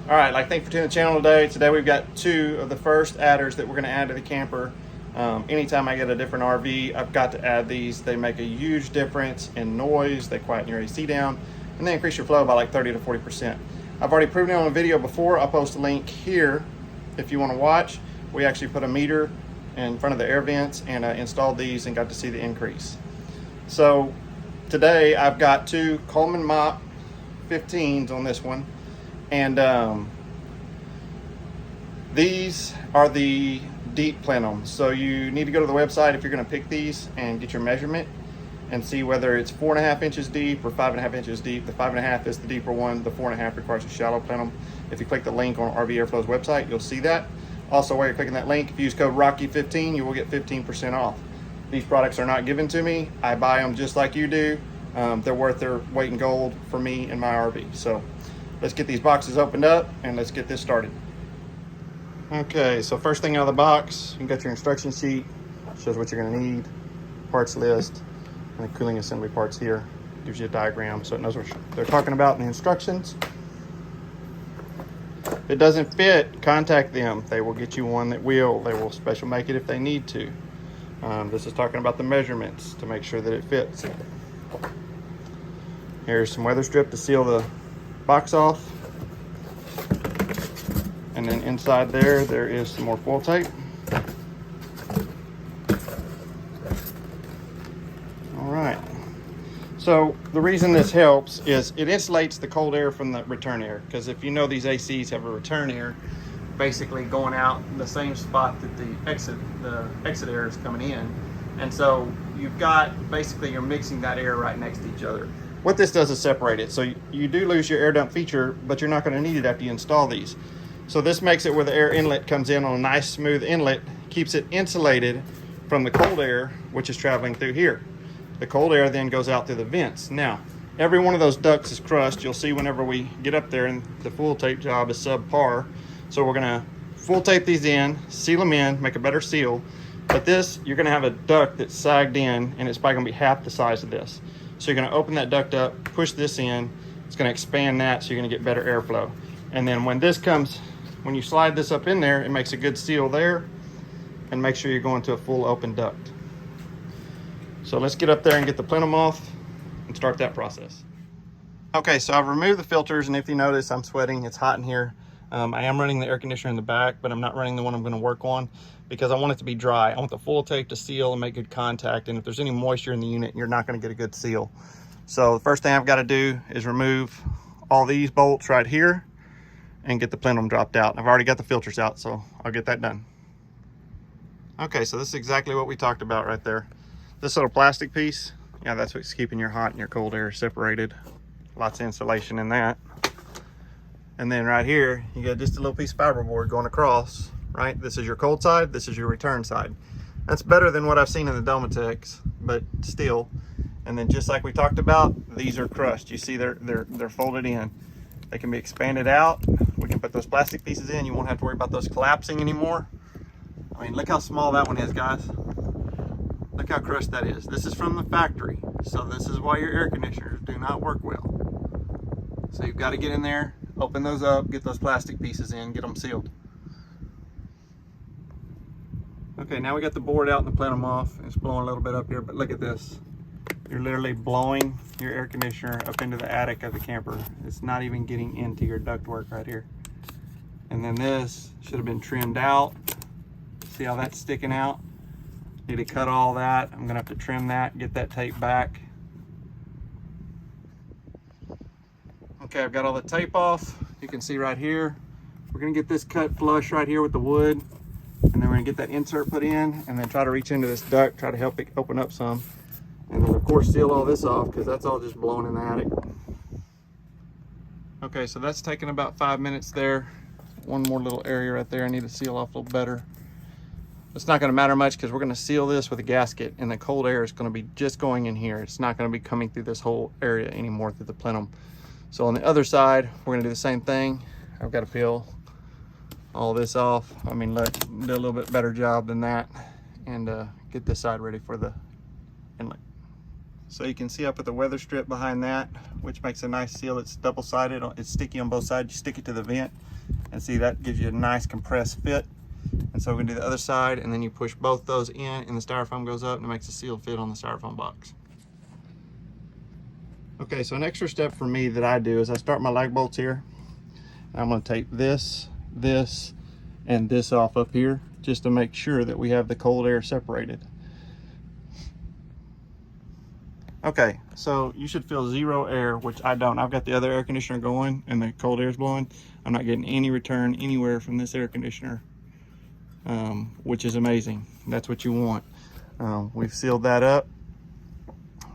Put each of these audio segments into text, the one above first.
All right, like thanks for tuning the channel today. Today we've got two of the first adders that we're gonna add to the camper. Anytime I get a different RV, I've got to add these. They make a huge difference in noise. They quieten your AC down, and they increase your flow by like 30 to 40%. I've already proven it on a video before. I'll post a link here if you wanna watch. We actually put a meter in front of the air vents and installed these and got to see the increase. So today I've got two Coleman Mop 15s on this one. And these are the deep plenums. So you need to go to the website if you're going to pick these and get your measurement and see whether it's 4.5 inches deep or 5.5 inches deep. The 5.5 is the deeper one. The 4.5 requires a shallow plenum. If you click the link on RV Airflow's website, you'll see that. Also, while you're clicking that link, if you use code Rocky15, you will get 15% off. These products are not given to me. I buy them just like you do. They're worth their weight in gold for me and my RV. So let's get these boxes opened up and let's get this started. Okay, so first thing out of the box, you got your instruction sheet. Shows what you're gonna need, parts list, and the cooling assembly parts here. Gives you a diagram so it knows what they're talking about in the instructions. If it doesn't fit, contact them. They will get you one that will. They will special make it if they need to. This is talking about the measurements to make sure that it fits. Here's some weather strip to seal the box off, and then inside there is some more foil tape. All right, so the reason this helps is it insulates the cold air from the return air, because if you know, these ACs have a return air basically going out in the same spot that the exit air is coming in, and so you've got basically, you're mixing that air right next to each other. What this does is separate it. So you do lose your air dump feature, but you're not going to need it after you install these. So this makes it where the air inlet comes in on a nice smooth inlet, keeps it insulated from the cold air, which is traveling through here. The cold air then goes out through the vents. Now, every one of those ducts is crushed. You'll see whenever we get up there, and the full tape job is subpar. So we're going to full tape these in, seal them in, make a better seal. But this, you're going to have a duct that's sagged in, and it's probably going to be half the size of this. So you're going to open that duct up, push this in, it's going to expand that, so you're going to get better airflow. And then when this comes, when you slide this up in there, it makes a good seal there, and make sure you're going to a full open duct. So let's get up there and get the plenum off and start that process. Okay, so I've removed the filters, and if you notice, I'm sweating, it's hot in here. I am running the air conditioner in the back, but I'm not running the one I'm going to work on because I want it to be dry. I want the full tape to seal and make good contact, and if there's any moisture in the unit, you're not going to get a good seal. So the first thing I've got to do is remove all these bolts right here and get the plenum dropped out. I've already got the filters out, so I'll get that done. Okay, so this is exactly what we talked about right there. This little plastic piece, yeah, that's what's keeping your hot and your cold air separated. Lots of insulation in that. And then right here, you got just a little piece of fiberboard going across, right? This is your cold side, this is your return side. That's better than what I've seen in the Domatex, but still. And then just like we talked about, these are crushed. You see they're folded in. They can be expanded out. We can put those plastic pieces in. You won't have to worry about those collapsing anymore. I mean, look how small that one is, guys. Look how crushed that is. This is from the factory. So this is why your air conditioners do not work well. So you've got to get in there, open those up, get those plastic pieces in, get them sealed. Okay, now we got the board out and the plenum off. It's blowing a little bit up here, but look at this. You're literally blowing your air conditioner up into the attic of the camper. It's not even getting into your ductwork right here. And then this should have been trimmed out. See how that's sticking out? Need to cut all that. I'm gonna have to trim that, get that tape back. Okay, I've got all the tape off. You can see right here. We're gonna get this cut flush right here with the wood, and then we're gonna get that insert put in, and then try to reach into this duct, try to help it open up some. And then of course seal all this off, because that's all just blowing in the attic. Okay, so that's taken about 5 minutes there. One more little area right there I need to seal off a little better. It's not going to matter much because we're going to seal this with a gasket, and the cold air is going to be just going in here. It's not going to be coming through this whole area anymore through the plenum. So on the other side, we're going to do the same thing. I've got to peel all this off. I mean, look, do a little bit better job than that, and get this side ready for the inlet. So you can see I put the weather strip behind that, which makes a nice seal. It's double-sided, it's sticky on both sides. You stick it to the vent, and see, that gives you a nice compressed fit. And so we're gonna do the other side, and then you push both those in, and the styrofoam goes up, and it makes a sealed fit on the styrofoam box. Okay, so an extra step for me that I do is I start my lag bolts here. And I'm gonna tape this, this, and this off up here, just to make sure that we have the cold air separated. Okay, so you should feel zero air, which I don't. I've got the other air conditioner going and the cold air is blowing. I'm not getting any return anywhere from this air conditioner, which is amazing. That's what you want. We've sealed that up,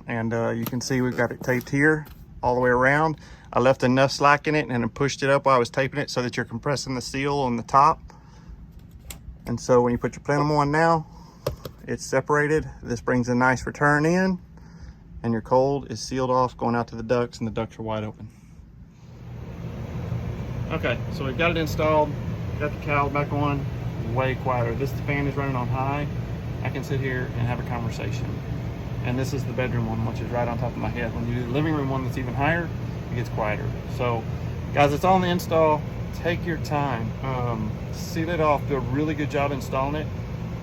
and you can see we've got it taped here all the way around. I left enough slack in it and then pushed it up while I was taping it so that you're compressing the seal on the top. And so when you put your plenum on now, it's separated. This brings a nice return in, and your cold is sealed off going out to the ducts, and the ducts are wide open. Okay, so we've got it installed, got the cowl back on, way quieter. This fan is running on high. I can sit here and have a conversation. And this is the bedroom one, which is right on top of my head. When you do the living room one that's even higher, it gets quieter. So guys, it's on the install. Take your time, seal it off, do a really good job installing it,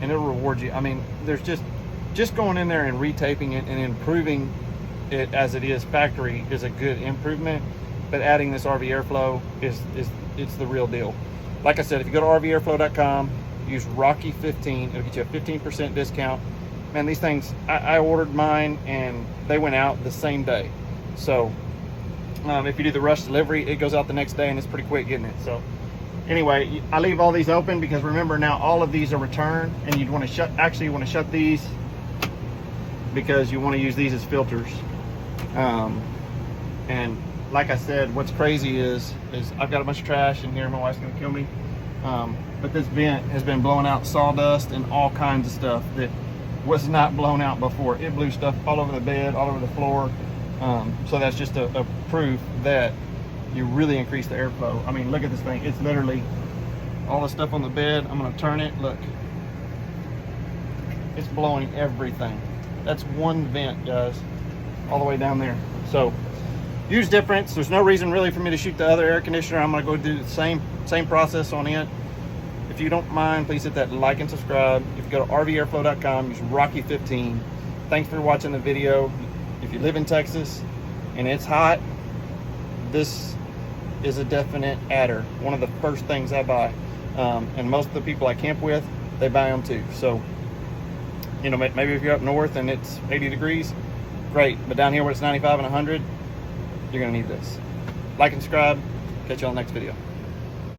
and it'll reward you. I mean, there's just going in there and retaping it and improving it as it is factory is a good improvement, but adding this RV airflow it's the real deal. Like I said, if you go to rvairflow.com, use Rocky15, it'll get you a 15% discount. Man, these things, I ordered mine and they went out the same day. So if you do the rush delivery, it goes out the next day, and it's pretty quick getting it. So anyway, I leave all these open because remember, now all of these are returned, and you'd want to shut these because you want to use these as filters. And like I said, what's crazy is I've got a bunch of trash in here. My wife's gonna kill me. But this vent has been blowing out sawdust and all kinds of stuff that was not blown out before. It blew stuff all over the bed, all over the floor. So that's just a proof that you really increase the airflow. I mean, look at this thing. It's literally all the stuff on the bed. I'm gonna turn it, look. It's blowing everything. That's one vent, guys, all the way down there. So use difference. There's no reason really for me to shoot the other air conditioner. I'm gonna go do the same process on it. If you don't mind, please hit that like and subscribe. If you go to rvairflow.com, use Rocky15. Thanks for watching the video. If you live in Texas and it's hot, this is a definite adder. One of the first things I buy. And most of the people I camp with, they buy them too. So, you know, maybe if you're up north and it's 80 degrees, great. But down here where it's 95 and 100, you're gonna need this. Like and subscribe. Catch you on the next video.